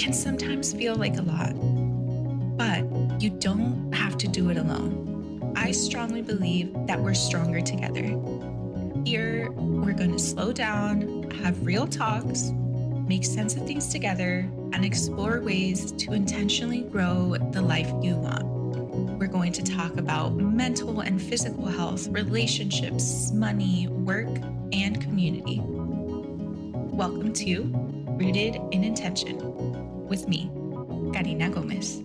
can sometimes feel like a lot, but you don't have to do it alone. I strongly believe that we're stronger together. Here, we're going to slow down, have real talks, make sense of things together, and explore ways to intentionally grow the life you want. We're going to talk about mental and physical health, relationships, money, work, and community. Welcome to Rooted in Intention with me, Karina Gomez.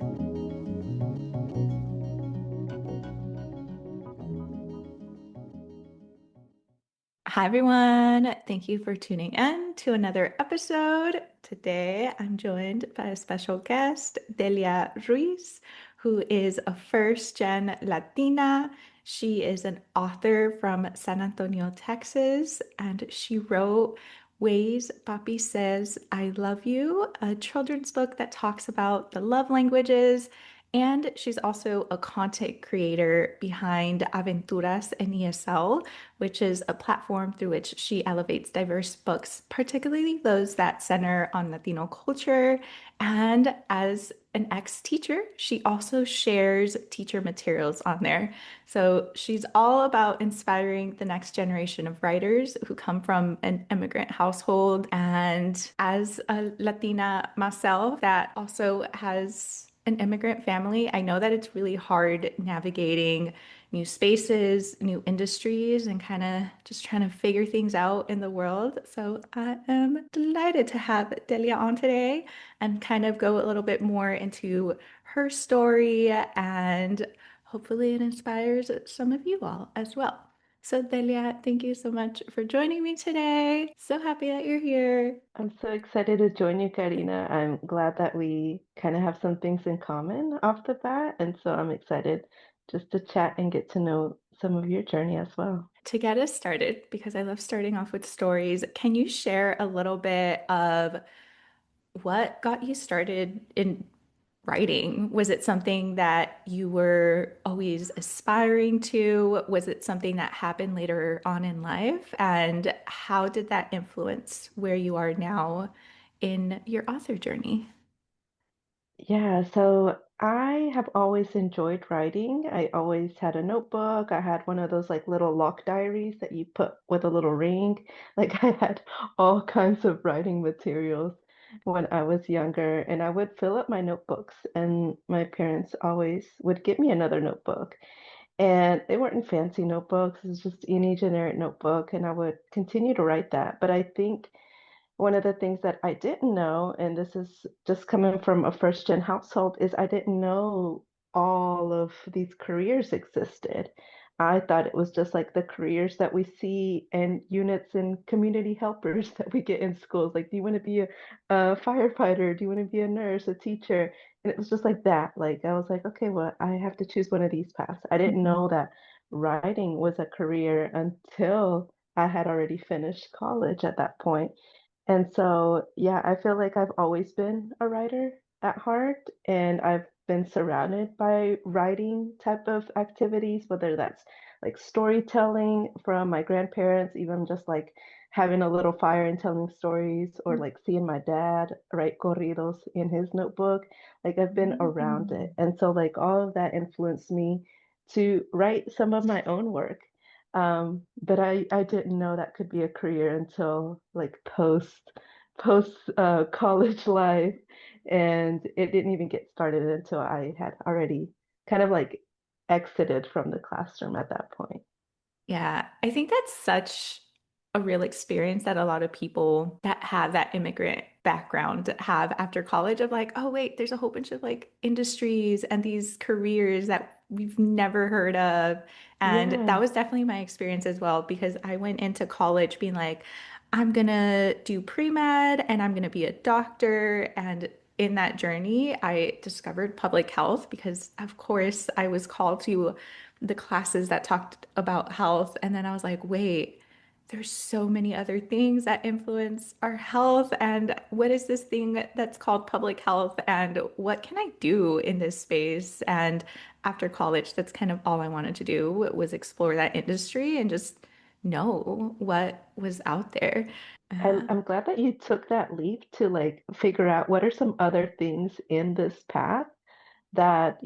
Hi, everyone. Thank you for tuning in to another episode. Today, I'm joined by a special guest, Delia Ruiz, who is a first-gen Latina. She is an author from San Antonio, Texas, and she wrote Ways Papi Says I Love You, a children's book that talks about the love languages. And she's also a content creator behind Aventuras en ESL, which is a platform through which she elevates diverse books, particularly those that center on Latino culture. And as an ex-teacher, she also shares teacher materials on there. So she's all about inspiring the next generation of writers who come from an immigrant household. And as a Latina myself that also has an immigrant family, I know that it's really hard navigating new spaces, new industries, and kind of just trying to figure things out in the world. So I am delighted to have Delia on today and kind of go a little bit more into her story, and hopefully it inspires some of you all as well. So Delia, thank you so much for joining me today. So happy that you're here. I'm so excited to join you, Karina. I'm glad that we kind of have some things in common off the bat. And so I'm excited just to chat and get to know some of your journey as well. To get us started, because I love starting off with stories, can you share a little bit of what got you started in writing? Was it something that you were always aspiring to? Was it something that happened later on in life? And how did that influence where you are now in your author journey? Yeah, so I have always enjoyed writing. I always had a notebook. I had one of those like little lock diaries that you put with a little ring. Like I had all kinds of writing materials when I was younger, and I would fill up my notebooks, and my parents always would give me another notebook. And they weren't fancy notebooks, it was just any generic notebook, and I would continue to write that. But I think one of the things that I didn't know, and this is just coming from a first gen household, is I didn't know all of these careers existed. I thought it was just like the careers that we see in units and community helpers that we get in schools. Like, do you want to be a firefighter? Do you want to be a nurse, a teacher? And it was just like that. Like, I was like, okay, well, I have to choose one of these paths. I didn't Mhm. know that writing was a career until I had already finished college at that point. And so, yeah, I feel like I've always been a writer at heart, and I've been surrounded by writing type of activities, whether that's like storytelling from my grandparents, even just like having a little fire and telling stories, or like seeing my dad write corridos in his notebook. Like I've been around it. Mhm. And so, like, all of that influenced me to write some of my own work. But I didn't know that could be a career until like post college life, and it didn't even get started until I had already kind of like exited from the classroom at that point. Yeah, I think that's such a real experience that a lot of people that have that immigrant background have after college of like, oh wait, there's a whole bunch of like industries and these careers that we've never heard of. And that Yeah. was definitely my experience as well because I went into college being like, I'm gonna do pre-med and I'm gonna be a doctor. And in that journey, I discovered public health because, of course, I was called to the classes that talked about health. And then I was like, wait, there's so many other things that influence our health. And what is this thing that's called public health? And what can I do in this space? And after college, that's kind of all I wanted to do was explore that industry and just know what was out there. Yeah. I'm glad that you took that leap to like figure out what are some other things in this path that,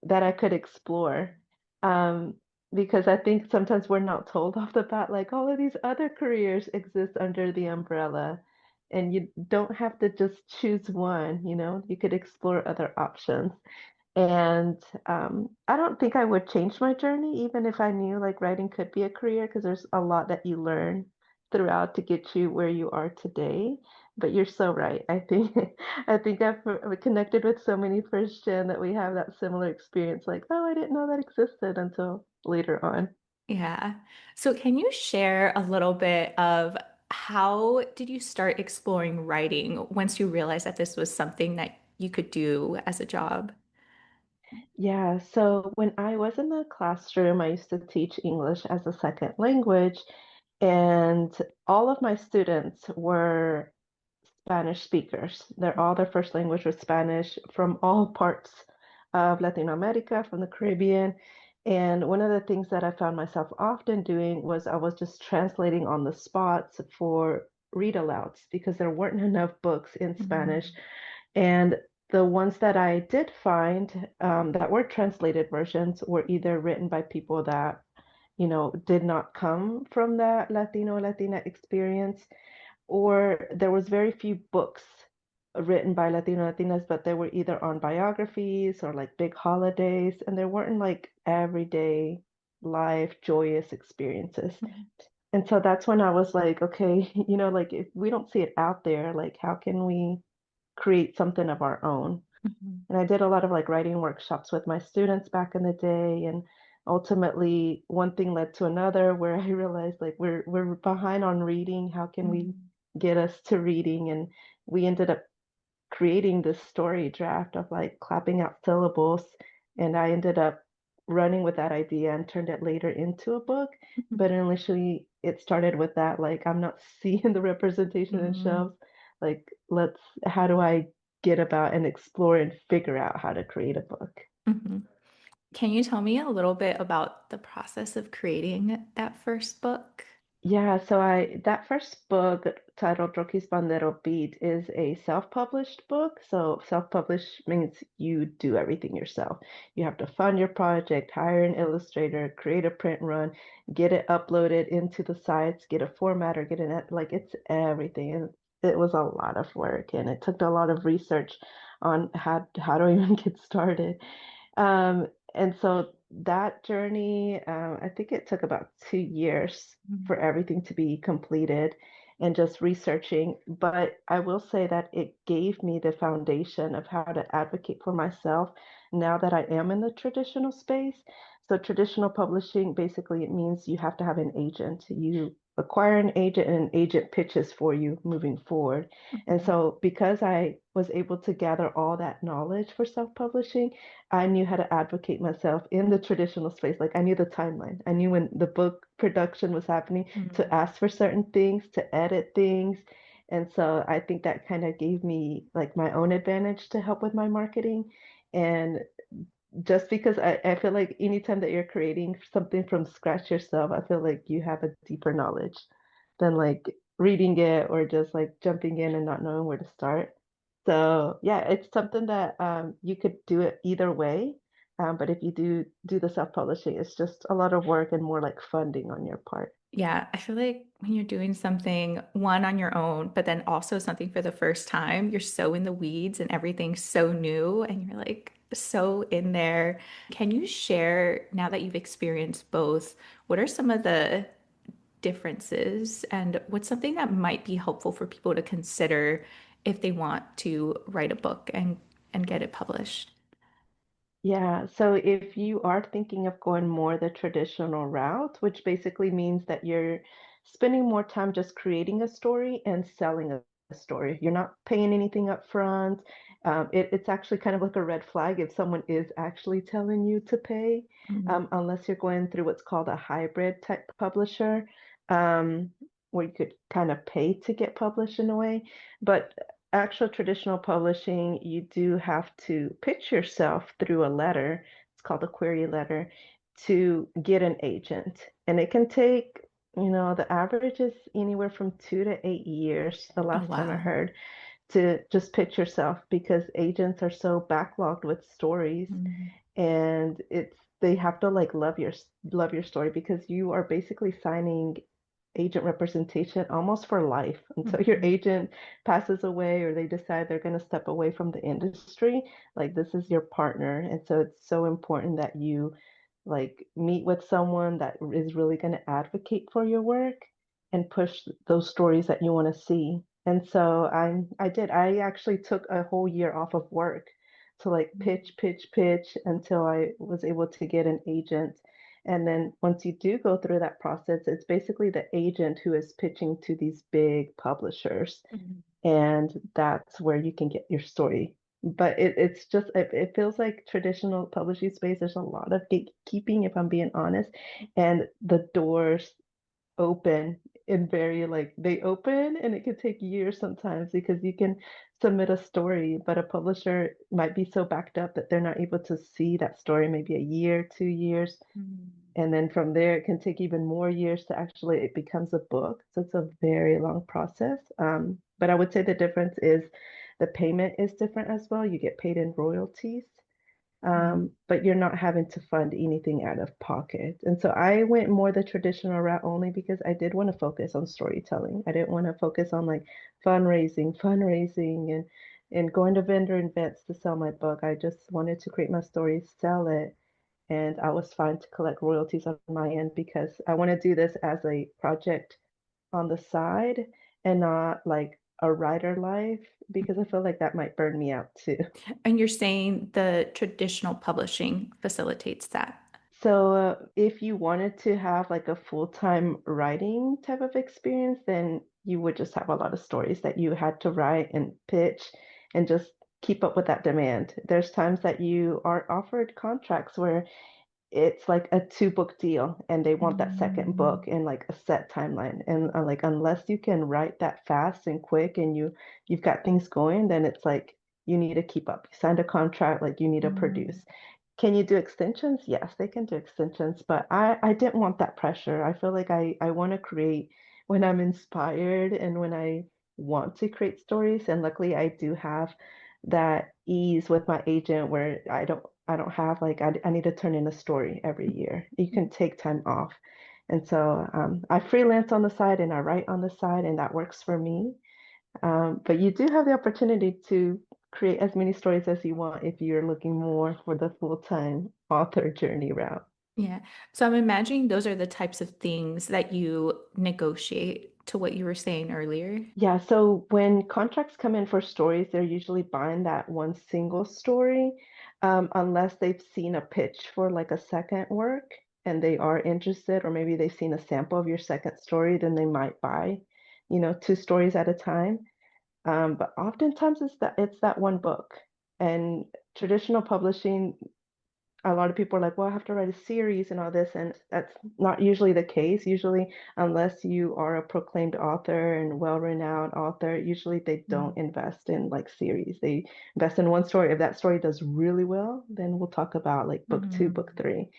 that I could explore. Um, because I think sometimes we're not told off the bat, like all of these other careers exist under the umbrella, and you don't have to just choose one, you could explore other options. And I don't think I would change my journey, even if I knew like writing could be a career, because there's a lot that you learn throughout to get you where you are today. But you're so right. I think I've connected with so many first gen that we have that similar experience. Like, oh, I didn't know that existed until later on. Yeah. So can you share a little bit of how did you start exploring writing once you realized that this was something that you could do as a job? Yeah, so when I was in the classroom, I used to teach English as a second language, and all of my students were Spanish speakers. All their first language was Spanish from all parts of Latin America, from the Caribbean. And one of the things that I found myself often doing was I was just translating on the spots for read alouds because there weren't enough books in Spanish. Mhm. And the ones that I did find that were translated versions were either written by people that, did not come from that Latino, Latina experience, or there was very few books written by Latino Latinas, but they were either on biographies or like big holidays, and they weren't like everyday life joyous experiences. Mhm. And so that's when I was like, okay, like if we don't see it out there, like how can we create something of our own? Mhm. And I did a lot of like writing workshops with my students back in the day. And ultimately, one thing led to another where I realized like we're behind on reading. How can we Mhm. get us to reading? And we ended up creating this story draft of like clapping out syllables. And I ended up running with that idea and turned it later into a book. Mhm. But initially, it started with that like, I'm not seeing the representation in Mhm. shelves. Like, how do I get about and explore and figure out how to create a book? Mhm. Can you tell me a little bit about the process of creating that first book? Yeah, so I that first book titled Rocky's Bandero Beat is a self-published book. So self-published means you do everything yourself. You have to fund your project, hire an illustrator, create a print run, get it uploaded into the sites, get a formatter, like it's everything. And it was a lot of work and it took a lot of research on how to even get started. And so that journey, I think it took about 2 years Mhm. for everything to be completed and just researching. But I will say that it gave me the foundation of how to advocate for myself now that I am in the traditional space. So traditional publishing, basically, it means you have to have an agent. You acquire an agent and an agent pitches for you moving forward. And Mhm. so because I was able to gather all that knowledge for self-publishing, I knew how to advocate myself in the traditional space. Like I knew the timeline. I knew when the book production was happening to Mhm. ask for certain things, to edit things. And so I think that kind of gave me like my own advantage to help with my marketing. And just because I feel like anytime that you're creating something from scratch yourself, I feel like you have a deeper knowledge than like reading it or just like jumping in and not knowing where to start. So yeah, it's something that you could do it either way. But if you do the self-publishing, it's just a lot of work and more like funding on your part. Yeah, I feel like when you're doing something, one on your own, but then also something for the first time, you're so in the weeds and everything's so new and you're like so in there. Can you share, now that you've experienced both, what are some of the differences and what's something that might be helpful for people to consider if they want to write a book and get it published? Yeah, so if you are thinking of going more the traditional route, which basically means that you're spending more time just creating a story and selling a story, you're not paying anything up front. It's actually kind of like a red flag if someone is actually telling you to pay, Mhm. unless you're going through what's called a hybrid type publisher, um, where you could kind of pay to get published in a way. But actual traditional publishing, you do have to pitch yourself through a letter. It's called a query letter to get an agent. And it can take The average is anywhere from 2 to 8 years, the Oh, last time I wow. heard, to just pitch yourself because agents are so backlogged with stories Mm-hmm. and they have to like love your story because you are basically signing agent representation almost for life until your Mm-hmm. agent passes away or they decide they're going to step away from the industry. Like this is your partner, and so it's so important that you like meet with someone that is really going to advocate for your work and push those stories that you want to see. And so I actually took a whole year off of work to like pitch until I was able to get an agent. And then once you do go through that process, it's basically the agent who is pitching to these big publishers, Mm-hmm. and that's where you can get your story. But it's just it feels like traditional publishing space. There's a lot of gatekeeping, if I'm being honest, and the doors open in very like they open and it could take years sometimes because you can submit a story, but a publisher might be so backed up that they're not able to see that story maybe a year, 2 years. Mm-hmm. And then from there, it can take even more years to actually it becomes a book. So it's a very long process. But I would say the difference is the payment is different as well. You get paid in royalties, but you're not having to fund anything out of pocket. And so I went more the traditional route only because I did want to focus on storytelling. I didn't want to focus on like fundraising, and going to vendor events to sell my book. I just wanted to create my story, sell it, and I was fine to collect royalties on my end because I want to do this as a project on the side and not like a writer life because I feel like that might burn me out too. And you're saying the traditional publishing facilitates that. So, if you wanted to have like a full-time writing type of experience, then you would just have a lot of stories that you had to write and pitch and just keep up with that demand. There's times that you are offered contracts where it's like a 2 book deal and they want that second Mm-hmm. book in like a set timeline, and like unless you can write that fast and quick and you've got things going, then it's like you need to keep up. You signed a contract, like you need to produce. Can you do extensions? Yes, they can do extensions, but I didn't want that pressure. I feel like I want to create when I'm inspired and when I want to create stories. And luckily, I do have that ease with my agent where I don't have like I need to turn in a story every year. You can take time off. And so I freelance on the side and I write on the side, and that works for me. But you do have the opportunity to create as many stories as you want if you're looking more for the full-time author journey route. Yeah. So I'm imagining those are the types of things that you negotiate to what you were saying earlier. Yeah, so when contracts come in for stories, they're usually buying that one single story, unless they've seen a pitch for like a second work and they are interested, or maybe they've seen a sample of your second story, then they might buy, 2 stories at a time. But oftentimes it's that one book. And traditional publishing, a lot of people are like, well, I have to write a series and all this, and that's not usually the case. Usually, unless you are a proclaimed author and well-renowned author, usually they don't Mm. invest in like series. They invest in one story. If that story does really well, then we'll talk about like book two, Mhm. book three.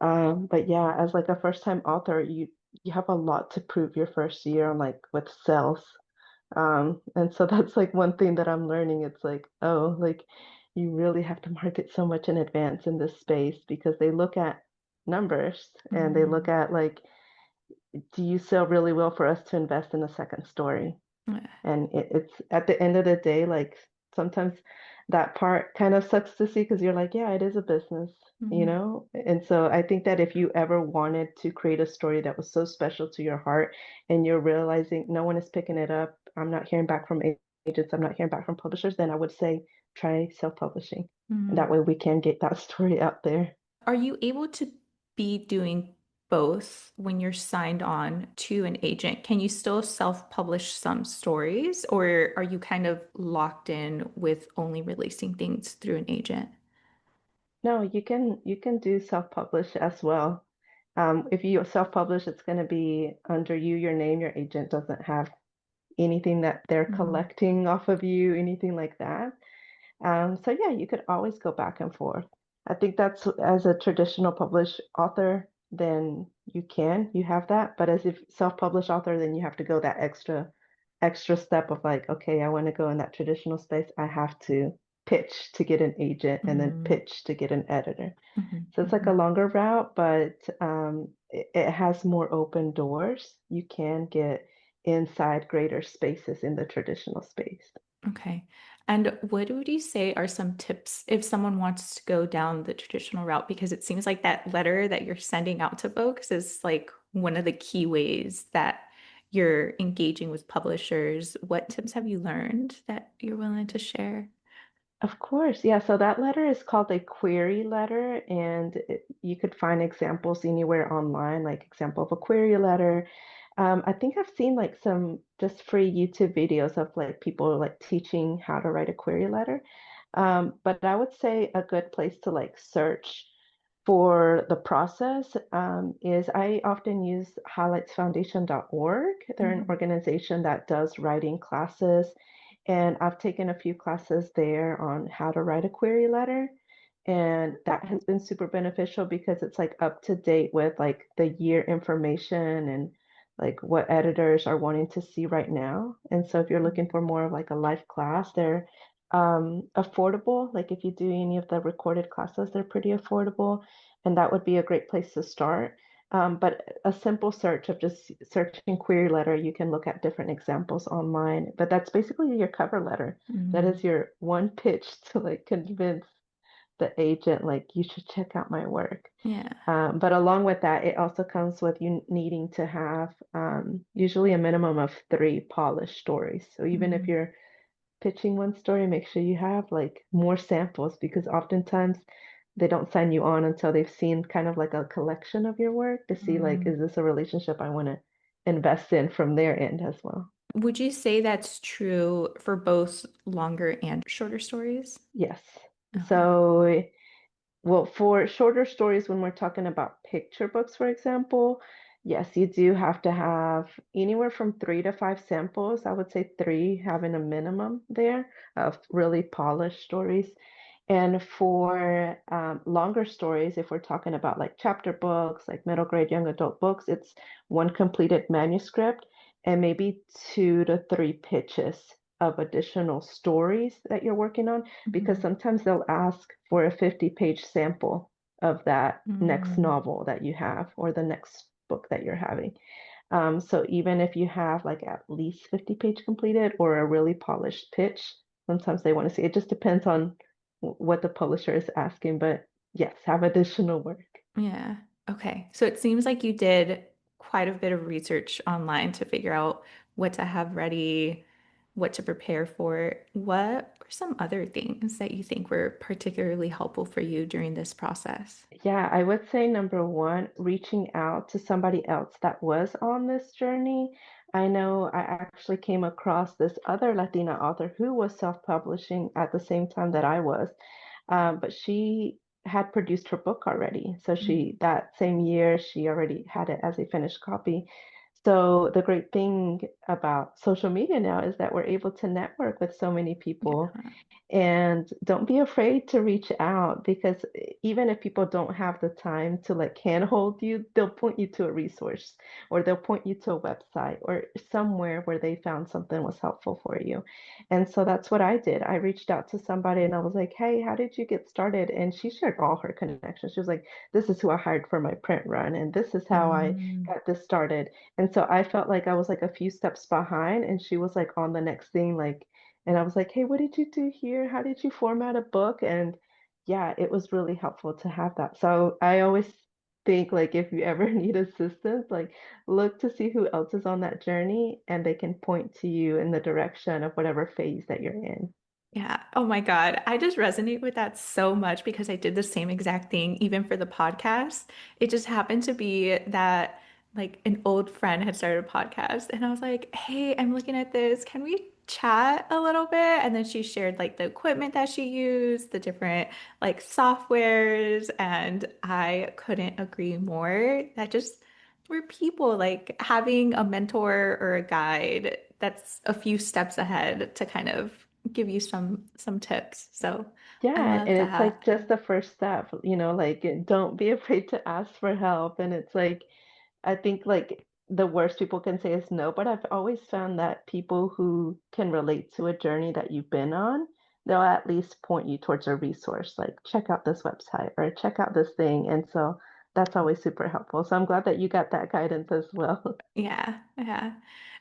But yeah, as like a first-time author, you have a lot to prove your first year on like with sales. And so that's like one thing that I'm learning. It's like, oh, like you really have to market so much in advance in this space because they look at numbers and they look Mhm. at like, do you sell really well for us to invest in a second story? Yeah. And it's at the end of the day, like sometimes that part kind of sucks to see because you're like, yeah, it is a business, you Mhm. know? And so I think that if you ever wanted to create a story that was so special to your heart and you're realizing no one is picking it up, I'm not hearing back from agents, I'm not hearing back from publishers, then I would say try self-publishing. And Mhm. that way we can get that story out there. Are you able to be doing both when you're signed on to an agent? Can you still self-publish some stories, or are you kind of locked in with only releasing things through an agent? No, you can do self-publish as well. If you self-publish, it's going to be under you, your name. Your agent doesn't have anything that they're Mhm. collecting off of you, anything like that. So yeah, you could always go back and forth. I think that's as a traditional published author, then you have that. But as if self-published author, then you have to go that extra step of like, okay, I want to go in that traditional space. I have to pitch to get an agent and then Mm, pitch to get an editor. mhm, So it's like a mhm. longer route, but it has more open doors. You can get inside greater spaces in the traditional space. Okay. And what would you say are some tips if someone wants to go down the traditional route? Because it seems like that letter that you're sending out to folks is like one of the key ways that you're engaging with publishers. What tips have you learned that you're willing to share? Of course, yeah. So that letter is called a query letter, and you could find examples anywhere online, like example of a query letter. I think I've seen like some just free YouTube videos of like people like teaching how to write a query letter. But I would say a good place to like search for the process is I often use highlightsfoundation.org. They're an Mhm. organization that does writing classes, and I've taken a few classes there on how to write a query letter. And that has been super beneficial because it's like up to date with like the year information and like what editors are wanting to see right now. And so if you're looking for more of like a live class, they're affordable. Like if you do any of the recorded classes, they're pretty affordable, and that would be a great place to start. But a simple search of just searching query letter, you can look at different examples online. But that's basically your cover letter. That Mm, is your one pitch to like convince the agent, like, you should check out my work. yeah. But along with that, it also comes with you needing to have usually a minimum of three polished stories. So even if Mm, you're pitching one story, make sure you have like more samples because oftentimes they don't sign you on until they've seen kind of like a collection of your work to see like, mm. is this a relationship I want to invest in from their end as well? Would you say that's true for both longer and shorter stories? Yes. Okay. So well, for shorter stories, when we're talking about picture books, for example, yes, you do have to have anywhere from three to five samples. I would say three, having a minimum there of really polished stories. And for longer stories, if we're talking about like chapter books, like middle grade young adult books, it's one completed manuscript and maybe two to three pitches of additional stories that you're working on, because Mhm. sometimes they'll ask for a 50-page sample of that next Mm, novel that you have or the next book that you're having. So even if you have like at least 50-page completed or a really polished pitch, sometimes they want to see. It just depends on what the publisher is asking, but yes, have additional work. yeah. Okay. So it seems like you did quite a bit of research online to figure out what to have ready, what to prepare for. What were some other things that you think were particularly helpful for you during this process? Yeah, I would say number one, reaching out to somebody else that was on this journey. I know I actually came across this other Latina author who was self-publishing at the same time that I was, but she had produced her book already. So Mm, she, that same year, she already had it as a finished copy. So the great thing about social media now is that we're able to network with so many people, yeah. and don't be afraid to reach out because even if people don't have the time to like handhold you, they'll point you to a resource or they'll point you to a website or somewhere where they found something was helpful for you. And so that's what I did. I reached out to somebody and I was like, hey, how did you get started? And she shared all her connections. She was like, this is who I hired for my print run, and this is how I Mm, got this started. And so I felt like I was like a few steps behind, and she was like on the next thing, like, and I was like, hey, what did you do here? How did you format a book? And yeah, it was really helpful to have that. So I always think like if you ever need assistance, like look to see who else is on that journey and they can point to you in the direction of whatever phase that you're in. yeah. Oh my God. I just resonate with that so much because I did the same exact thing even for the podcast. It just happened to be that like an old friend had started a podcast and I was like, "Hey, I'm looking at this. Can we chat a little bit?" And then she shared like the equipment that she used, the different like softwares, and I couldn't agree more. That just we're people like having a mentor or a guide that's a few steps ahead to kind of give you some tips. So I Yeah, love and it's like that. just the first step, like don't be afraid to ask for help. And it's like I think like the worst people can say is no, but I've always found that people who can relate to a journey that you've been on, they'll at least point you towards a resource, like check out this website or check out this thing. And so that's always super helpful. So I'm glad that you got that guidance as well. Yeah, yeah.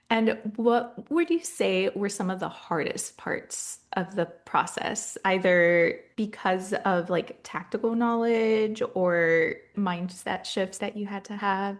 And what would you say were some of the hardest parts of the process, either because of like tactical knowledge or mindset shifts that you had to have?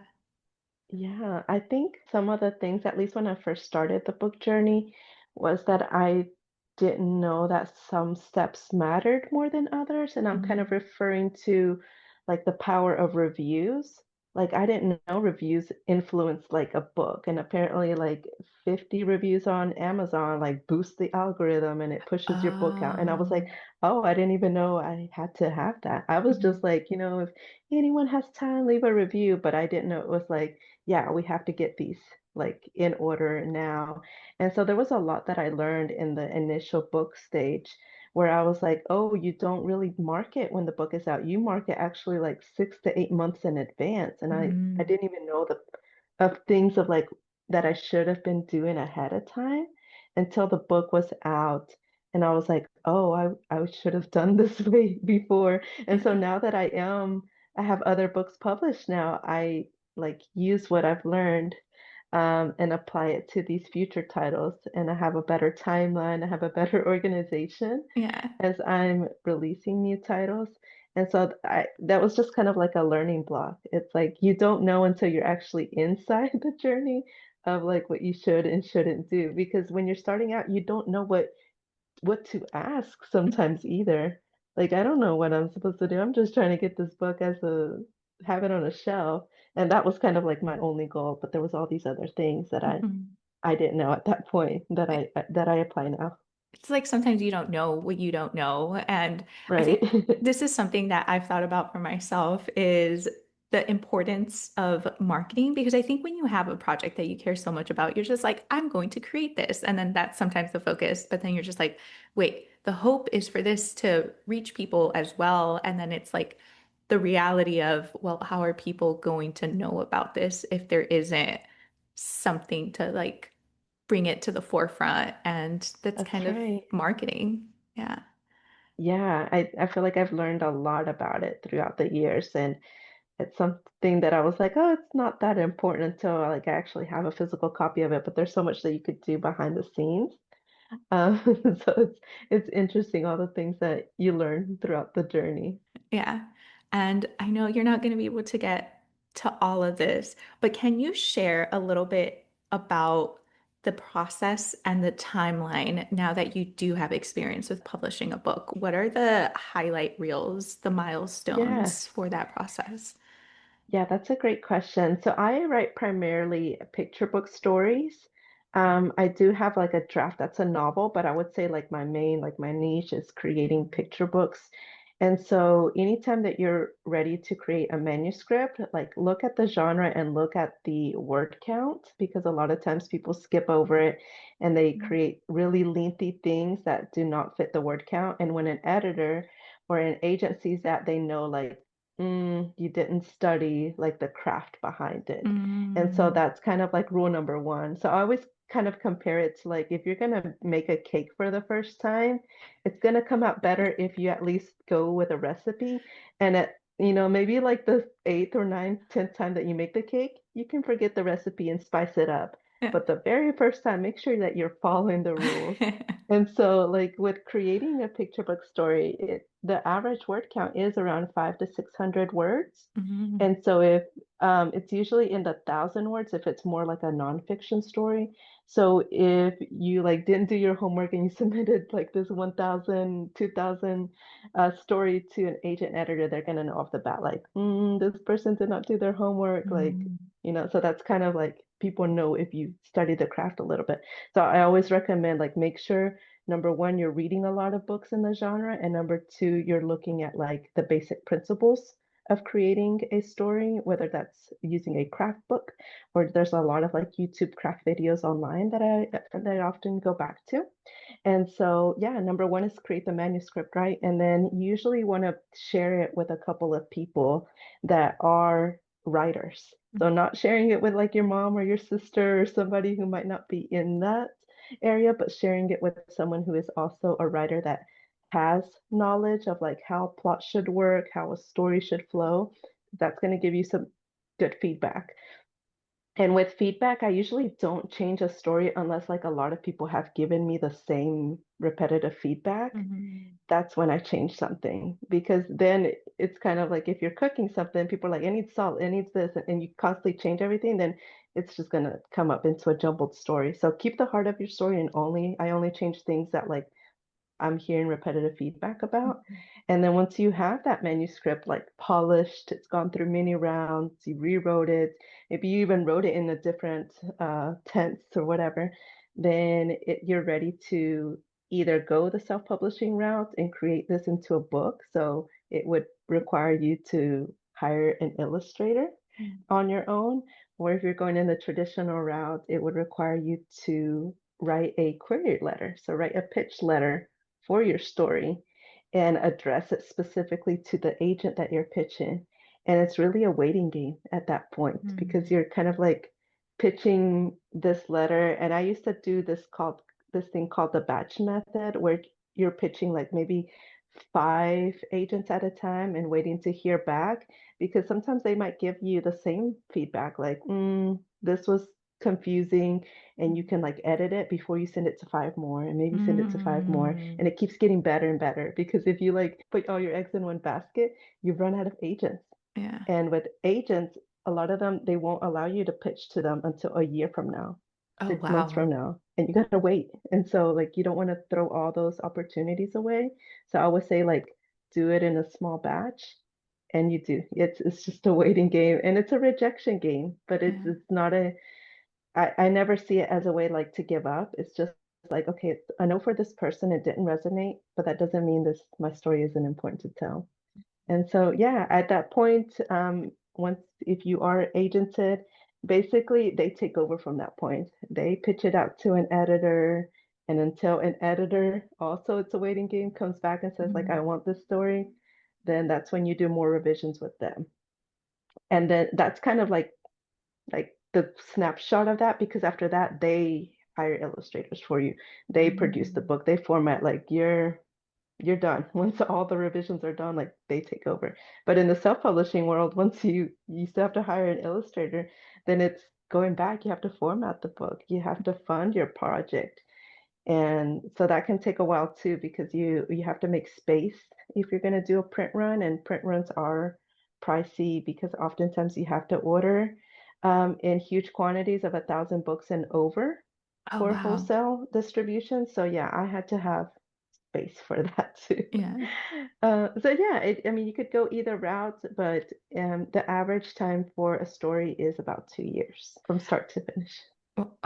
Yeah, I think some of the things, at least when I first started the book journey, was that I didn't know that some steps mattered more than others. And I'm kind of Mm. referring to like the power of reviews. Like I didn't know reviews influenced like a book. And apparently like 50 reviews on Amazon like boost the algorithm and it pushes your book out. And I was like, Oh, oh, I didn't even know I had to have that. I was just mhm. like, if anyone has time, leave a review. But I didn't know it was like yeah, we have to get these like in order now. And so there was a lot that I learned in the initial book stage where I was like, oh, you don't really market when the book is out. You market actually like 6 to 8 months in advance. And I Mm. didn't even know the of things of like that I should have been doing ahead of time until the book was out. And I was like, oh, I should have done this way before. And so Yeah, now that I have other books published now, I like use what I've learned and apply it to these future titles. And I have a better timeline, I have a better organization yeah, as I'm releasing new titles. And so that was just kind of like a learning block. It's like you don't know until you're actually inside the journey of like what you should and shouldn't do. Because when you're starting out, you don't know what to ask sometimes either. Like I don't know what I'm supposed to do. I'm just trying to get this book as a have it on a shelf. And that was kind of like my only goal, but there was all these other things that mhm. I didn't know at that point that I apply now. It's like sometimes you don't know what you don't know. And I Right. think this is something that I've thought about for myself is the importance of marketing because I think when you have a project that you care so much about, you're just like, I'm going to create this. And then that's sometimes the focus. But then you're just like, wait, the hope is for this to reach people as well. And then it's like the reality of, well, how are people going to know about this if there isn't something to like bring it to the forefront. And that's That's kind of right. marketing. Yeah. Yeah, I feel like I've learned a lot about it throughout the years, and it's something that I was like, oh, it's not that important until like I actually have a physical copy of it. But there's so much that you could do behind the scenes. Um, so it's interesting all the things that you learn throughout the journey. Yeah. And I know you're not going to be able to get to all of this, but can you share a little bit about the process and the timeline now that you do have experience with publishing a book? What are the highlight reels, the Yeah. milestones for that process? Yeah, that's a great question. So I write primarily picture book stories. I do have like a draft that's a novel, but I would say like like my niche is creating picture books. And so anytime that you're ready to create a manuscript, like look at the genre and look at the word count, because a lot of times people skip over it and they create really lengthy things that do not fit the word count. And when an editor or an agent sees that, they know like you didn't study like the craft behind it. And so Mm. that's kind of like rule number one. So I always kind of compare it to like if you're gonna make a cake for the first time, it's gonna come out better if you at least go with a recipe. And maybe like the eighth or ninth, 10th time that you make the cake, you can forget the recipe and spice it up. Yeah. But the very first time, make sure that you're following the rules. And so, like with creating a picture book story, the average word count is around 500 to 600 words. Mhm. And so, if it's usually in the 1,000 words, if it's more like a nonfiction story. So, if you like didn't do your homework and you submitted like this 1,000, 2,000 story to an agent editor, they're gonna know off the bat, like, this person did not do their homework. Like, Mm. so that's kind of like people know if you study the craft a little bit. So I always recommend like make sure number one, you're reading a lot of books in the genre, and number two, you're looking at like the basic principles of creating a story, whether that's using a craft book or there's a lot of like YouTube craft videos online that I often go back to. And so, yeah, number one is create the manuscript, right? And then you usually want to share it with a couple of people that are writers. So, not sharing it with like your mom or your sister or somebody who might not be in that area, but sharing it with someone who is also a writer that has knowledge of like how plot should work, how a story should flow. That's going to give you some good feedback. And with feedback, I usually don't change a story unless like a lot of people have given me the same repetitive feedback. Mhm. That's when I change something because then it's kind of like if you're cooking something, people are like, it needs salt, it needs this, and you constantly change everything, then it's just gonna come up into a jumbled story. So keep the heart of your story and I only change things that like I'm hearing repetitive feedback about. Mhm. And then once you have that manuscript like polished, it's gone through many rounds, you rewrote it, maybe you even wrote it in a different tense or whatever, then you're ready to either go the self-publishing route and create this into a book. So it would require you to hire an illustrator Mhm. on your own, or if you're going in the traditional route, it would require you to write a query letter. So write a pitch letter for your story and address it specifically to the agent that you're pitching. And it's really a waiting game at that point because Mhm. you're kind of like pitching this letter. And I used to do this thing called the batch method where you're pitching like maybe 5 agents at a time and waiting to hear back because sometimes they might give you the same feedback like this was confusing, and you can like edit it before you send it to 5 more and maybe send it to 5 more, Mhm. and it keeps getting better and better because if you like put all your eggs in one basket, you've run out of agents. Yeah. And with agents, a lot of them, they won't allow you to pitch to them until a year from now, Oh, 6 months from wow. now, and you gotta wait. And so like you don't want to throw all those opportunities away. So I would say like do it in a small batch, and you do. It's just a waiting game and it's a rejection game, but Yeah. it's not a I never see it as a way like to give up. It's just like, okay, I know for this person it didn't resonate, but that doesn't mean this my story isn't important to tell. And so, yeah, at that point, once if you are agented, basically they take over from that point. They pitch it out to an editor, and until an editor, also it's a waiting game, comes back and says like, I Mhm. want this story, then that's when you do more revisions with them. And then that's kind of like the snapshot of that because after that they hire illustrators for you. They produce the Mhm. book, they format like you're done. Once all the revisions are done, like they take over. But in the self-publishing world, once you still have to hire an illustrator, then it's going back. You have to format the book. You have to fund your project. And so that can take a while too because you have to make space if you're going to do a print run, and print runs are pricey because oftentimes you have to order in huge quantities of 1,000 books and over Oh, for wow. wholesale distribution. So yeah, I had to have space for that too. Yeah. So yeah, I mean, you could go either route, but the average time for a story is about 2 years from start to finish.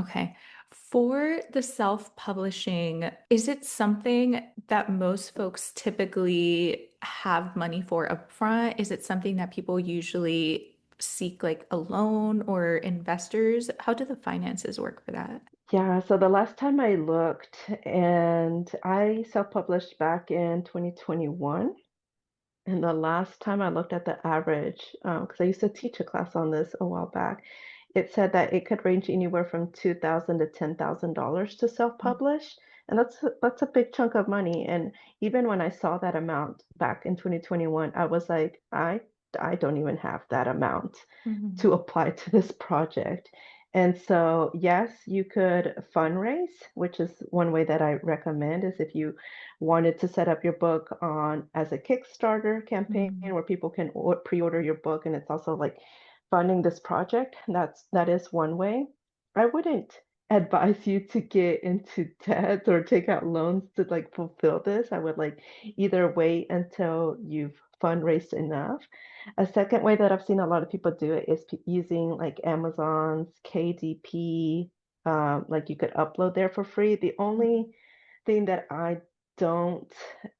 Okay. For the self-publishing, is it something that most folks typically have money for upfront? Is it something that people usually seek like a loan or investors? How do the finances work for that? Yeah, so the last time I looked, and I self-published back in 2021. And the last time I looked at the average, because I used to teach a class on this a while back, it said that it could range anywhere from 2,000 to $10,000 to self-publish, and that's a big chunk of money. And even when I saw that amount back in 2021, I was like, I don't even have that amount Mhm. to apply to this project. And so, yes, you could fundraise, which is one way that I recommend is if you wanted to set up your book on as a Kickstarter campaign Mhm. where people can pre-order your book and it's also like funding this project. That is one way. I wouldn't advise you to get into debt or take out loans to like fulfill this. I would like either wait until you've fundraised enough. A second way that I've seen a lot of people do it is using like Amazon's KDP. Like you could upload there for free. The only thing that I don't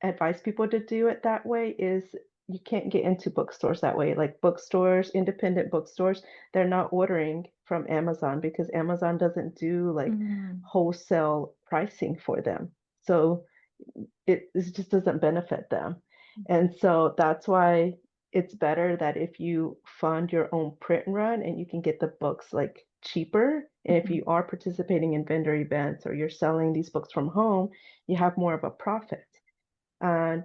advise people to do it that way is you can't get into bookstores that way. Like bookstores, independent bookstores, they're not ordering from Amazon because Amazon doesn't do like Mhm. wholesale pricing for them. So it just doesn't benefit them. And so that's why it's better that if you fund your own print run and you can get the books like cheaper, and if Mhm. you are participating in vendor events or you're selling these books from home, you have more of a profit.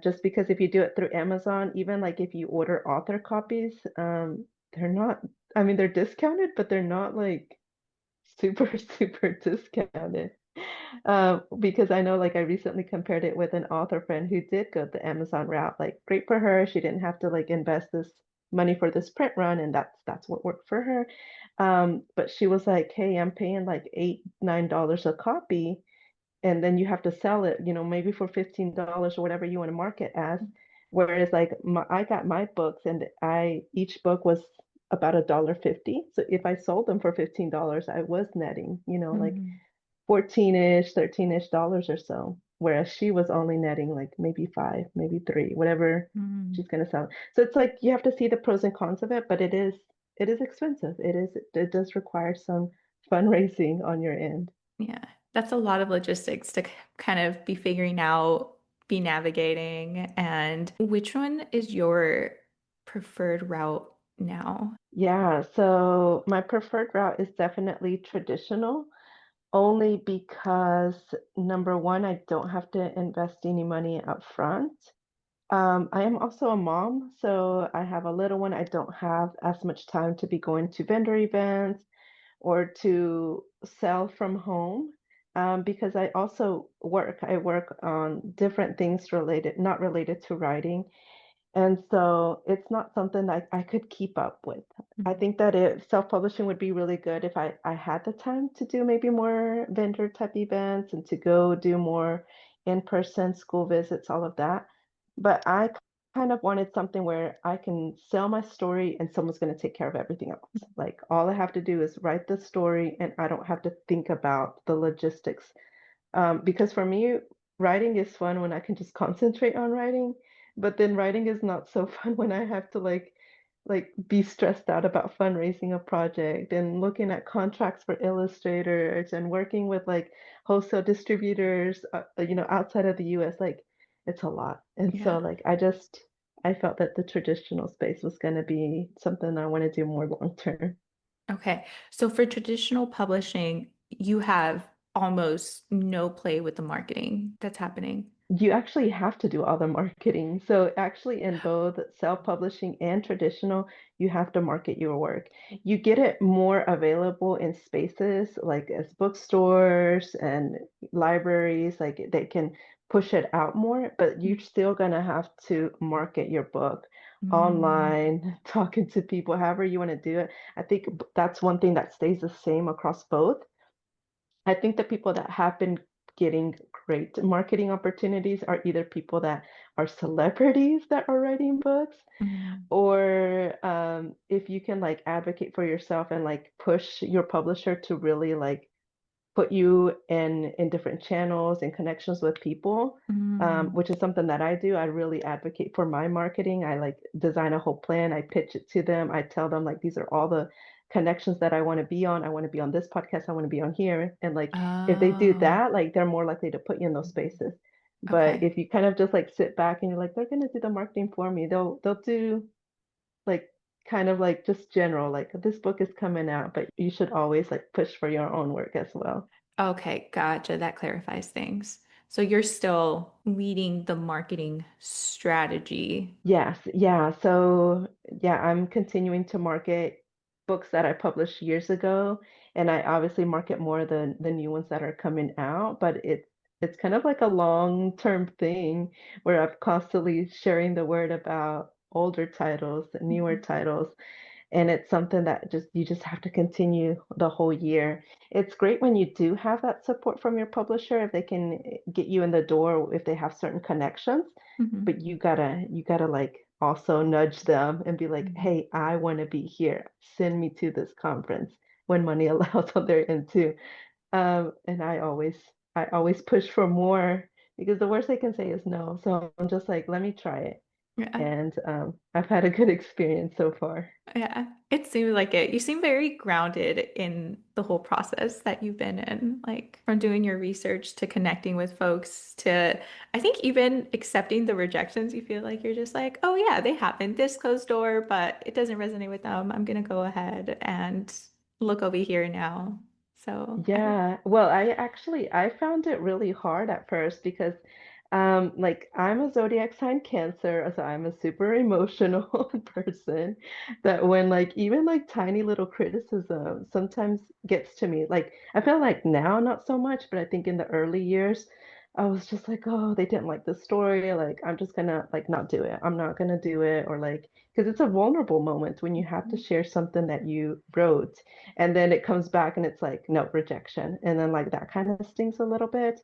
Just because if you do it through Amazon, even like if you order author copies, they're not, I mean, they're discounted, but they're not like super, super discounted. Because I know, like, I recently compared it with an author friend who did go the Amazon route. Like, great for her. She didn't have to like invest this money for this print run, and that's what worked for her. But she was like, "Hey, I'm paying like $8, $9 a copy, and then you have to sell it, maybe for $15 or whatever you want to market as." Whereas like I got my books and I each book was about $1.50. So if I sold them for $15, I was netting, like Mhm. 14-ish, 13-ish dollars or so. Whereas she was only netting like maybe five, maybe three, whatever Mhm. she's gonna sell. So it's like you have to see the pros and cons of it, but it is expensive. It does require some fundraising on your end. Yeah, that's a lot of logistics to kind of be figuring out, be navigating. And which one is your preferred route now? Yeah, so my preferred route is definitely traditional, only because number one, I don't have to invest any money up front. I am also a mom, so I have a little one. I don't have as much time to be going to vendor events or to sell from home, because I also work. I work on different things related, not related to writing. And so it's not something that I could keep up with. I Mhm. think that if self-publishing would be really good if I had the time to do maybe more vendor type events and to go do more in-person school visits, all of that. But I kind of wanted something where I can sell my story and someone's going to take care of everything else. Like all I have to do is write the story and I don't have to think about the logistics, because for me, writing is fun when I can just concentrate on writing, but then writing is not so fun when I have to like be stressed out about fundraising a project and looking at contracts for illustrators and working with like wholesale distributors, outside of the US. Like it's a lot. And so Yeah. like I felt that the traditional space was going to be something I want to do more long term. Okay. So for traditional publishing, you have almost no play with the marketing that's happening. You actually have to do all the marketing. So actually in both self-publishing and traditional, you have to market your work. You get it more available in spaces like as bookstores and libraries, like they can push it out more, but you're still gonna have to market your book Mm. online, talking to people, however you want to do it. I think that's one thing that stays the same across both. I think the people that have been getting great marketing opportunities are either people that are celebrities that are writing books, Mm. or if you can like advocate for yourself and like push your publisher to really like put you in different channels and connections with people, Mm. which is something that I do. I really advocate for my marketing. I like design a whole plan. I pitch it to them. I tell them like these are all the connections that I want to be on. I want to be on this podcast. I want to be on here. And like if they do Oh, that, like they're more likely to put you in those spaces. But okay. if you kind of just like sit back and you're like, they're gonna do the marketing for me, they'll do like kind of like just general, like this book is coming out, but you should always like push for your own work as well. Okay, gotcha. That clarifies things. So you're still leading the marketing strategy. Yes, yeah. So, yeah, I'm continuing to market books that I published years ago, and I obviously market more than the new ones that are coming out, but it's kind of like a long-term thing where I'm constantly sharing the word about older titles, newer Mhm. titles, and it's something that just you just have to continue the whole year. It's great when you do have that support from your publisher if they can get you in the door if they have certain connections, Mhm. but you gotta like also nudge them and be like, Mhm. hey, I want to be here. Send me to this conference when money allows on their end too. And I always push for more because the worst they can say is no. So I'm just like, let me try it. Yeah. and I've had a good experience so far. Yeah. It seems like it. You seem very grounded in the whole process that you've been in, like from doing your research to connecting with folks to, I think even accepting the rejections, you feel like you're just like, oh yeah, they happened, this closed door, but it doesn't resonate with them. I'm gonna go ahead and look over here now. So I, Yeah, well, I found it really hard at first because like I'm a zodiac sign Cancer, so I'm a super emotional person that when like even like tiny little criticism sometimes gets to me. Like I feel like now not so much, but I think in the early years I was just like, oh, they didn't like the story, like I'm just gonna like not do it. I'm not gonna do it or like because it's a vulnerable moment when you have to share something that you wrote and then it comes back and it's like no rejection and then like that kind of stings a little bit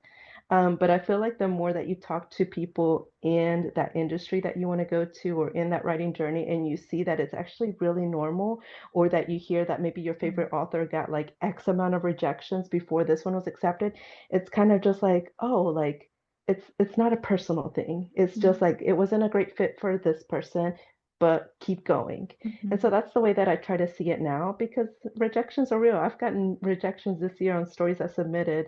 but I feel like the more that you talk to people in that industry that you want to go to or in that writing journey and you see that it's actually really normal or that you hear that maybe your favorite author got like X amount of rejections before this one was accepted, it's kind of just like oh like it's not a personal thing, it's just like it wasn't a great fit for this person but keep going. And so Mhm. that's the way that I try to see it now because rejections are real. I've gotten rejections this year on stories I submitted.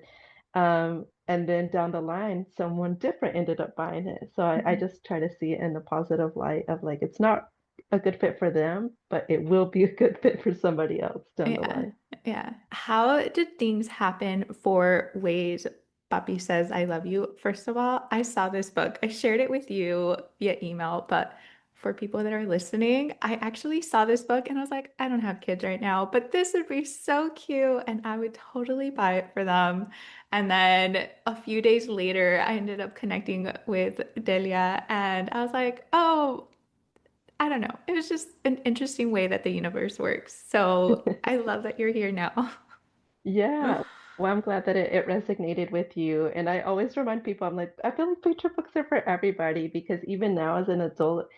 And then down the line, someone different ended up buying it. So I Mhm. just try to see it in the positive light of like, it's not a good fit for them, but it will be a good fit for somebody else down the Yeah, line. yeah. How did things happen for ways Papi says I love you? First of all, I saw this book. I shared it with you via email, but for people that are listening, I actually saw this book and I was like, I don't have kids right now, but this would be so cute and I would totally buy it for them. And then a few days later, I ended up connecting with Delia and I was like, oh, I don't know. It was just an interesting way that the universe works. So I love that you're here now. Yeah. Well, I'm glad that it resonated with you. And I always remind people, I'm like, I feel like picture books are for everybody because even now as an adult,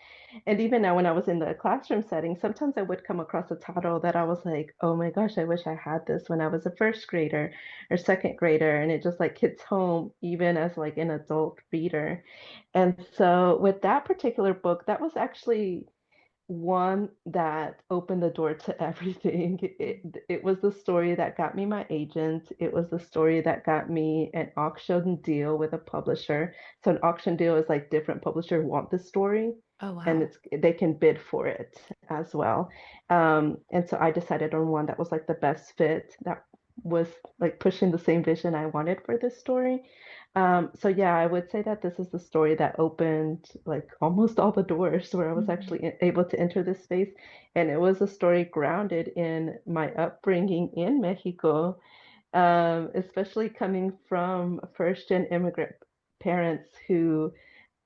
and even now when I was in the classroom setting, sometimes I would come across a title that I was like, oh my gosh, I wish I had this when I was a first grader or second grader. And it just like hits home even as like an adult reader. And so with that particular book, that was actually one that opened the door to everything. It was the story that got me my agent. It was the story that got me an auction deal with a publisher. So an auction deal is like different publishers want the story Oh, and wow. it's they can bid for it as well. And so I decided on one that was like the best fit that was like pushing the same vision I wanted for this story. So yeah, I would say that this is the story that opened like almost all the doors where I was Mhm. actually able to enter this space. And it was a story grounded in my upbringing in Mexico, especially coming from first gen immigrant parents who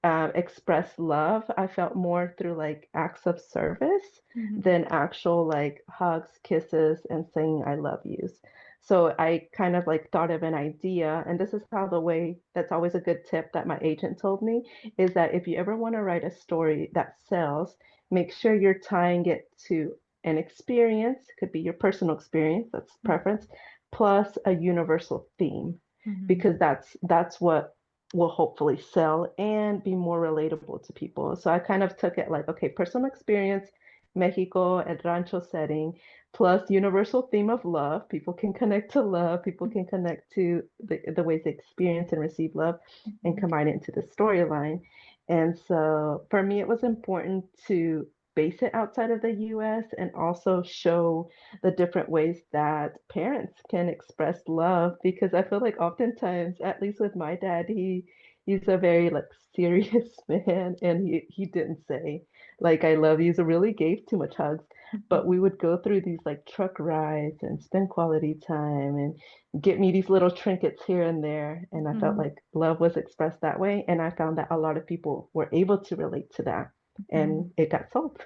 express love. I felt more through like acts of service Mhm. than actual like hugs, kisses, and saying I love yous. So I kind of like thought of an idea, and this is how the way that's always a good tip that my agent told me is that if you ever want to write a story that sells, make sure you're tying it to an experience, could be your personal experience, that's preference, plus a universal theme, Mhm. because that's what will hopefully sell and be more relatable to people. So I kind of took it like, okay, personal experience, Mexico and rancho setting, plus universal theme of love. People can connect to love, people can connect to the ways they experience and receive love and Mhm. combine it into the storyline. And so for me, it was important to base it outside of the US and also show the different ways that parents can express love because I feel like oftentimes, at least with my dad, he's a very like serious man and he didn't say like I love you. So really gave too much hugs. But Mhm. we would go through these like truck rides and spend quality time and get me these little trinkets here and there. And I felt Mhm. like love was expressed that way. And I found that a lot of people were able to relate to that. Mhm. And it got sold.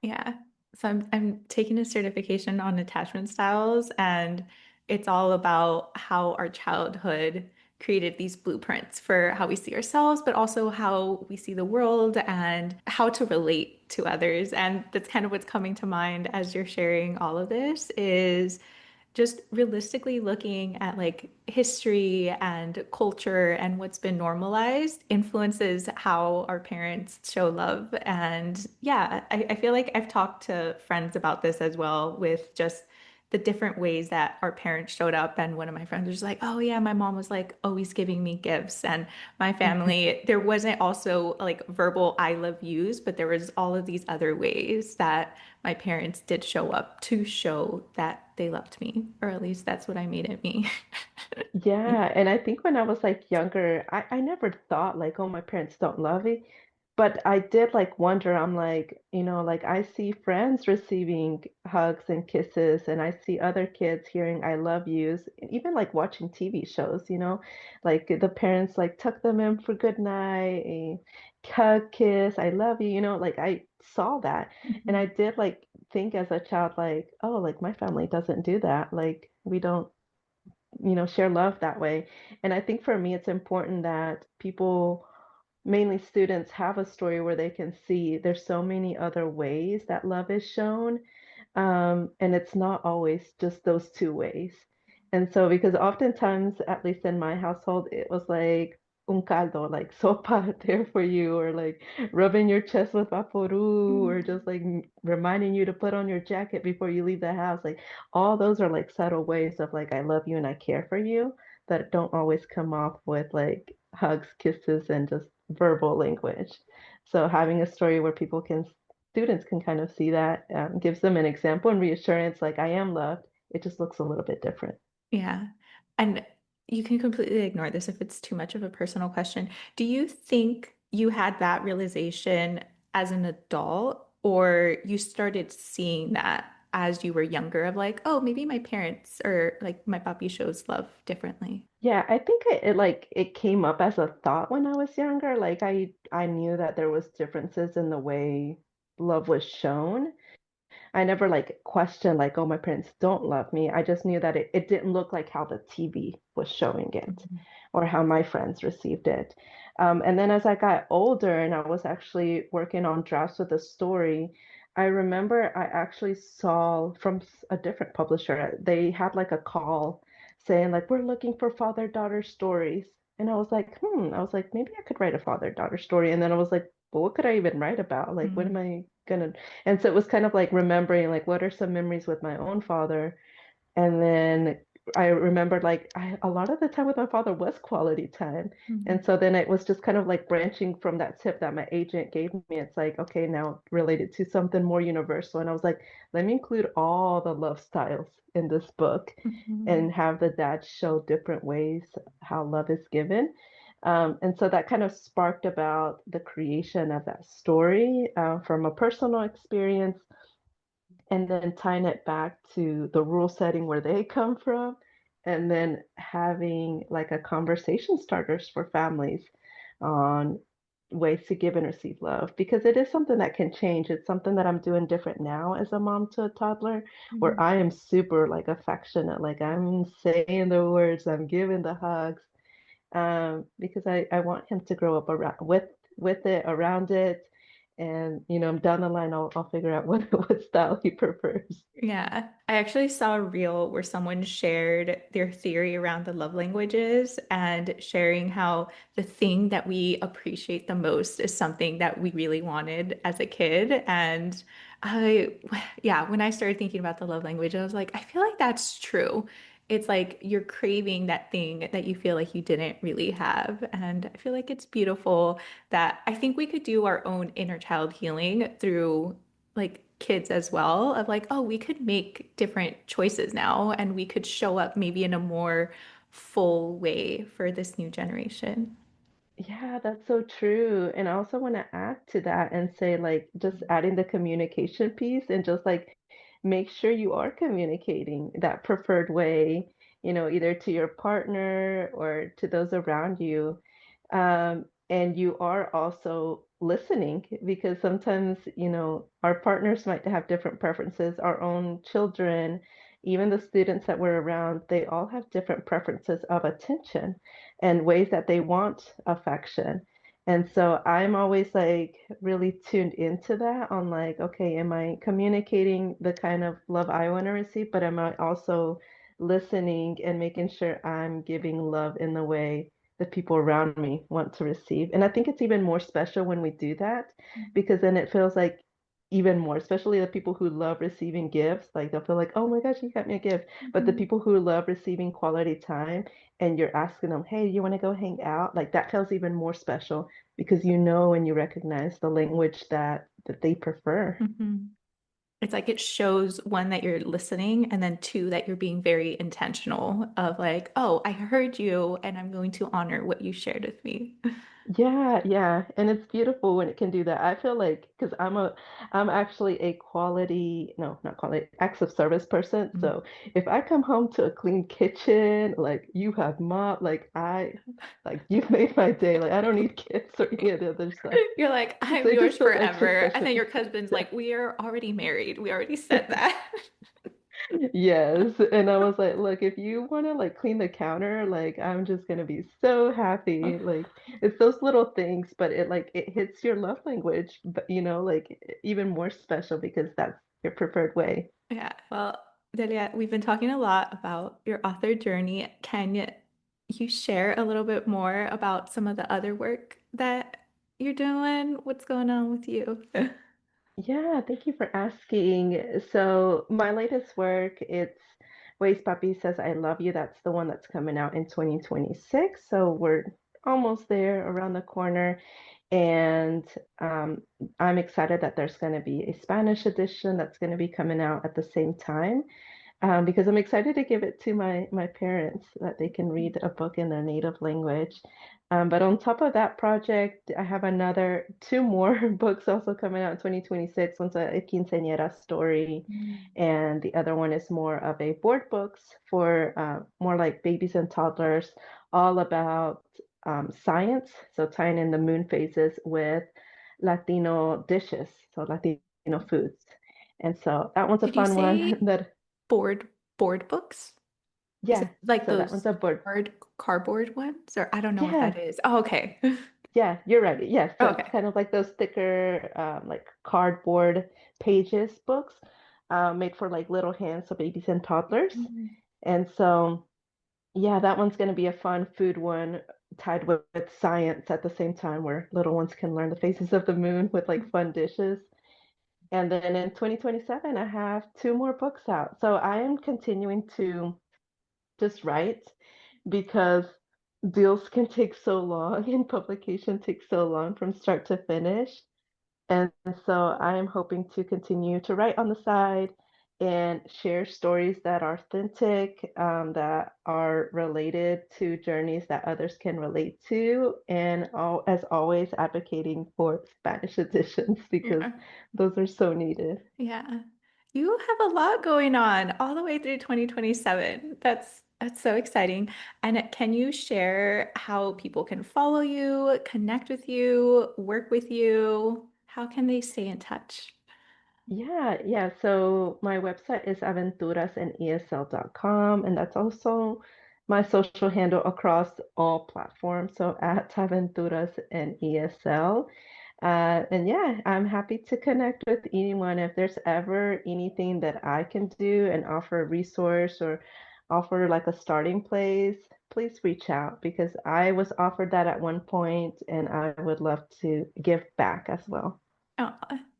Yeah. So I'm taking a certification on attachment styles, and it's all about how our childhood created these blueprints for how we see ourselves, but also how we see the world and how to relate to others. And that's kind of what's coming to mind as you're sharing all of this is just realistically looking at like history and culture and what's been normalized influences how our parents show love. And yeah, I feel like I've talked to friends about this as well with just the different ways that our parents showed up. And one of my friends was like, oh yeah, my mom was like always giving me gifts. And my family, there wasn't also like verbal I love yous, but there was all of these other ways that my parents did show up to show that they loved me, or at least that's what I made it me. Yeah, and I think when I was like younger, I never thought like, oh, my parents don't love me. But I did like wonder, I'm like, like I see friends receiving hugs and kisses, and I see other kids hearing I love yous, and even like watching TV shows, like the parents like tuck them in for good night, a hug, kiss, I love you, like I saw that. And I Mhm. did like think as a child, like, oh, like my family doesn't do that. Like we don't share love that way. And I think for me, it's important that people, mainly students, have a story where they can see there's so many other ways that love is shown. And it's not always just those two ways. And so, because oftentimes, at least in my household, it was like un caldo, like sopa there for you, or like rubbing your chest with vaporu, or just like reminding you to put on your jacket before you leave the house. Like all those are like subtle ways of like I love you and I care for you that don't always come off with like hugs, kisses, and just verbal language. So having a story where students can kind of see that, gives them an example and reassurance like I am loved. It just looks a little bit different. Yeah. And you can completely ignore this if it's too much of a personal question. Do you think you had that realization as an adult, or you started seeing that as you were younger of like, oh, maybe my parents or like my papi shows love differently? Yeah, I think it came up as a thought when I was younger. Like I knew that there was differences in the way love was shown. I never like questioned like, oh, my parents don't love me. I just knew that it didn't look like how the TV was showing it Mhm. or how my friends received it. And then as I got older and I was actually working on drafts with a story, I remember I actually saw from a different publisher, they had like a call saying like, we're looking for father-daughter stories. And I was like, I was like, maybe I could write a father-daughter story. And then I was like, well, what could I even write about? Like, what am Mm, I gonna and so it was kind of like remembering like what are some memories with my own father. And then I remembered like a lot of the time with my father was quality time. mhm, And so then it was just kind of like branching from that tip that my agent gave me. It's like, okay, now related to something more universal. And I was like, let me include all the love styles in this book mhm. and have the dad show different ways how love is given. And so that kind of sparked about the creation of that story, from a personal experience, and then tying it back to the rural setting where they come from, and then having like a conversation starters for families on ways to give and receive love, because it is something that can change. It's something that I'm doing different now as a mom to a toddler, where Mhm. I am super like affectionate, like I'm saying the words, I'm giving the hugs, because I want him to grow up around with it, around it, and down the line I'll figure out what style he prefers. Yeah, I actually saw a reel where someone shared their theory around the love languages and sharing how the thing that we appreciate the most is something that we really wanted as a kid. And I, yeah, when I started thinking about the love language, I was like, I feel like that's true. It's like you're craving that thing that you feel like you didn't really have. And I feel like it's beautiful that I think we could do our own inner child healing through like kids as well of like, oh, we could make different choices now and we could show up maybe in a more full way for this new generation. Yeah, that's so true. And I also want to add to that and say, like, just adding the communication piece and just like make sure you are communicating that preferred way, either to your partner or to those around you. And you are also listening, because sometimes, our partners might have different preferences, our own children, even the students that we're around, they all have different preferences of attention and ways that they want affection. And so I'm always like really tuned into that on like, okay, am I communicating the kind of love I want to receive, but am I also listening and making sure I'm giving love in the way the people around me want to receive. And I think it's even more special when we do that because then it feels like even more, especially the people who love receiving gifts, like they'll feel like, oh my gosh, you got me a gift. But the Mhm. people who love receiving quality time and you're asking them, hey, you want to go hang out? Like that feels even more special because you know and you recognize the language that they prefer. Mhm. It's like it shows one that you're listening, and then two that you're being very intentional of like, oh, I heard you, and I'm going to honor what you shared with me. Yeah, yeah, and it's beautiful when it can do that. I feel like because I'm actually a quality, no, not quality, acts of service person. Mm. So if I come home to a clean kitchen, like you have mopped, like you've made my day. Like I don't need gifts or any of the other stuff. You're like, So I'm it yours just feels extra forever. And special. then your husband's like, we are already married. We already said that. Yes, and I was like, look, if you want to like clean the counter, like I'm just gonna be so happy. Like it's those little things, but it hits your love language, but even more special because that's your preferred way. Yeah. Well, Delia, we've been talking a lot about your author journey. Can you share a little bit more about some of the other work that you're doing? What's going on with you? Yeah, thank you for asking. So my latest work, it's Ways Papi Says I Love You. That's the one that's coming out in 2026. So we're almost there around the corner. And I'm excited that there's going to be a Spanish edition that's going to be coming out at the same time because I'm excited to give it to my parents so that they can read a book in their native language. But on top of that project, I have another two more books also coming out in 2026. One's a quinceañera story, Mm. and the other one is more of a board books for more like babies and toddlers, all about science. So tying in the moon phases with Latino dishes, so Latino foods. And so that one's a Did you fun one say that board board books? Is yeah, it like so that one's those a board. hard cardboard ones? Or I don't know what that Yeah, is. Oh, okay. yeah, you're right. Yeah, so it's Okay. kind of like those thicker, like cardboard pages books, made for like little hands, so babies and toddlers. Mm. And so, yeah, that one's going to be a fun food one tied with science at the same time, where little ones can learn the phases of the moon with like fun dishes. And then in 2027, I have two more books out. So I am continuing to just write because deals can take so long and publication takes so long from start to finish. And so I am hoping to continue to write on the side and share stories that are authentic, that are related to journeys that others can relate to, and as always, advocating for Spanish editions because Yeah. those are so needed. Yeah. You have a lot going on all the way through 2027. That's so exciting. And can you share how people can follow you, connect with you, work with you? How can they stay in touch? Yeah, yeah. So my website is aventurasenesl.com, and that's also my social handle across all platforms. So at Aventuras and ESL. And yeah, I'm happy to connect with anyone. If there's ever anything that I can do and offer a resource or offer like a starting place, please reach out because I was offered that at one point and I would love to give back as well. Oh,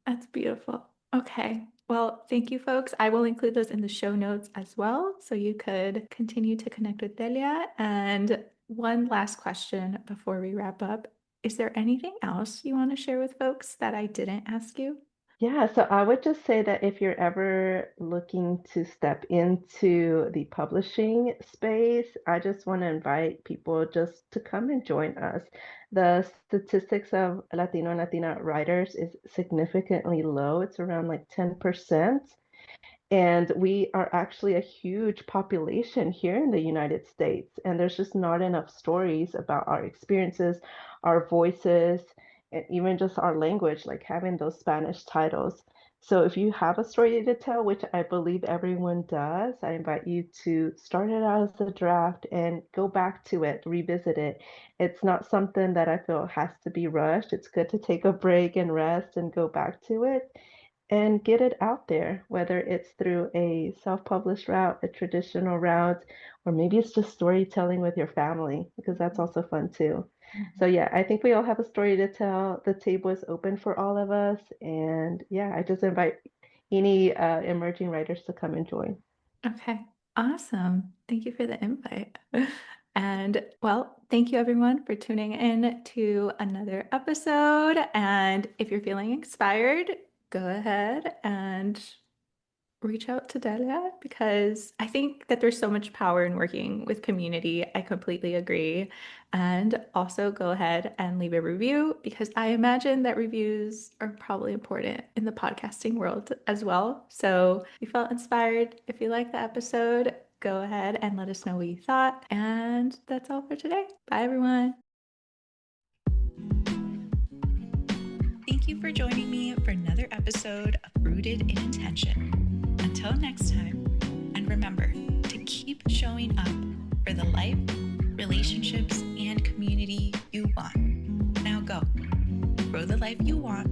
that's beautiful. Okay. Well, thank you, folks. I will include those in the show notes as well, so you could continue to connect with Delia. And one last question before we wrap up. Is there anything else you want to share with folks that I didn't ask you? Yeah, so I would just say that if you're ever looking to step into the publishing space, I just want to invite people just to come and join us. The statistics of Latino and Latina writers is significantly low. It's around like 10%. And we are actually a huge population here in the United States, and there's just not enough stories about our experiences, our voices, and even just our language, like having those Spanish titles. So if you have a story to tell, which I believe everyone does, I invite you to start it out as a draft and go back to it, revisit it. It's not something that I feel has to be rushed. It's good to take a break and rest and go back to it and get it out there, whether it's through a self-published route, a traditional route, or maybe it's just storytelling with your family, because that's also fun too. So Mhm. yeah, I think we all have a story to tell. The table is open for all of us, and yeah, I just invite any emerging writers to come and join. Okay, awesome. Thank you for the invite. And well, thank you everyone for tuning in to another episode. And if you're feeling inspired, go ahead and reach out to Delia because I think that there's so much power in working with community. I completely agree. And also go ahead and leave a review because I imagine that reviews are probably important in the podcasting world as well. So if you felt inspired, if you liked the episode, go ahead and let us know what you thought. And that's all for today. Bye, everyone. Thank you for joining me for another episode of Rooted in Intention. Until next time, and remember to keep showing up for the life, relationships, and community you want. Now go, grow the life you want